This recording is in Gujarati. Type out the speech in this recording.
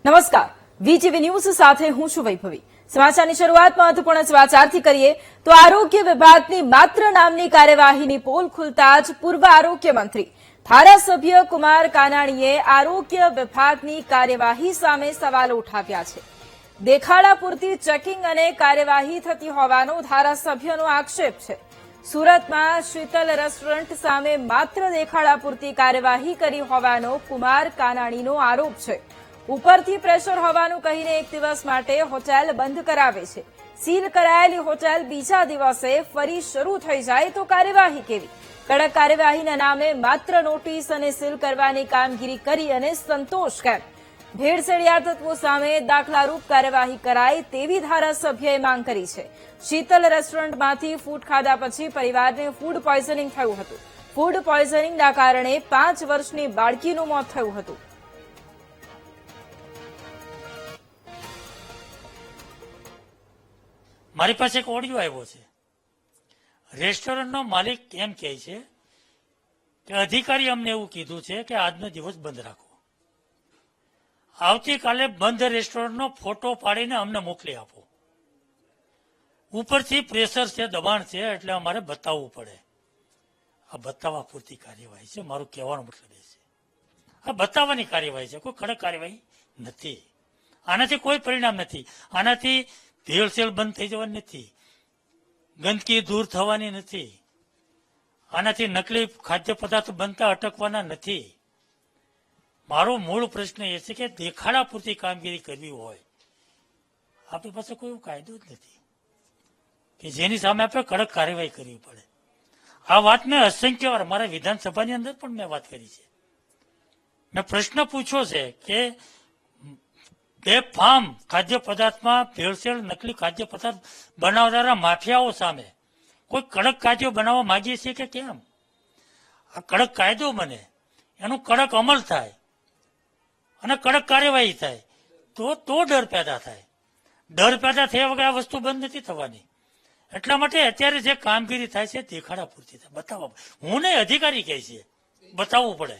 નમસ્કાર, વીટીવી ન્યૂઝ સાથે હું છું વૈભવી। સમાચારની શરૂઆત મહત્વપૂર્ણ સમાચારથી કરીએ તો આરોગ્ય વિભાગની માત્ર નામની કાર્યવાહીની પોલ ખુલતા જ પૂર્વ આરોગ્ય મંત્રી ધારાસભ્ય કુમાર કાનાણીએ આરોગ્ય વિભાગની કાર્યવાહી સામે સવાલો ઉઠાવ્યા છે। દેખાડા પૂરતી ચેકિંગ અને કાર્યવાહી થતી હોવાનો ધારાસભ્યનો આક્ષેપ છે। સુરતમાં શીતલ રેસ્ટોરન્ટ સામે માત્ર દેખાડા પૂરતી કાર્યવાહી કરી હોવાનો કુમાર કાનાણીનો આરોપ છે। ઉપરથી પ્રેશર હોવાનું કહીને એક દિવસ માટે હોટેલ બંધ કરાવે છે। સીલ કરાયેલી હોટેલ બીજા દિવસે ફરી શરૂ થઈ જાય તો કાર્યવાહી કેવી? કડક કાર્યવાહીના નામે માત્ર નોટિસ અને સીલ કરવાની કામગીરી કરી અને સંતોષ કેમ? ભેળસેળિયા તત્વો સામે દાખલારૂપ કાર્યવાહી કરાય તેવી ધારાસભ્યએ માંગ કરી છે। શીતલ રેસ્ટોરન્ટમાંથી ફૂડ ખાધા પછી પરિવારને ફૂડ પોઈઝનિંગ થયું હતું। ફૂડ પોઈઝનિંગના કારણે 5 વર્ષની બાળકીનું મોત થયું હતું। મારી પાસે એક ઓડિયો આવ્યો છે। રેસ્ટોરન્ટનો માલિક એમ કહે છે કે અધિકારી અમને એવું કીધું છે કે આજનો દિવસ બંધ રાખો, આવતીકાલે બંધ રેસ્ટોરન્ટનો ફોટો પાડીને અમને મોકલી આપો। ઉપરથી પ્રેશર છે, દબાણ છે, એટલે અમારે બતાવવું પડે। આ બતાવવા પૂરતી કાર્યવાહી છે, મારું કહેવાનો મતલબ એ છે। આ બતાવવાની કાર્યવાહી છે, કોઈ કડક કાર્યવાહી નથી। આનાથી કોઈ પરિણામ નથી। આનાથી ભેળસેળ બંધ થઈ જવાની નથી, ગંદકી દૂર થવાની નથી, આનાથી નકલી ખાદ્ય પદાર્થો બનતા અટકવાના નથી। મારો મૂળ પ્રશ્ન એ છે કે દેખાડા પૂરતી કામગીરી કરવી હોય, આપણી પાસે કોઈ કાયદો જ નથી કે જેની સામે આપણે કડક કાર્યવાહી કરવી પડે। આ વાત મેં અસંખ્ય વાર મારા વિધાનસભાની અંદર પણ મેં વાત કરી છે। મેં પ્રશ્ન પૂછ્યો છે કે બેફામ ખાદ્ય પદાર્થમાં ભેળસેળ નકલી ખાદ્ય પદાર્થ બનાવનારા માફિયાઓ સામે કોઈ કડક કાયદો બનાવવા માંગીએ છીએ કે કેમ? આ કડક કાયદો બને, એનું કડક અમલ થાય અને કડક કાર્યવાહી થાય તો ડર પેદા થાય। ડર પેદા થયા વગર આ વસ્તુ બંધ નથી થવાની। એટલા માટે અત્યારે જે કામગીરી થાય છે દેખાડા પૂરતી થાય, બતાવવા। હું નહીં, અધિકારી કહે છે બતાવવું પડે।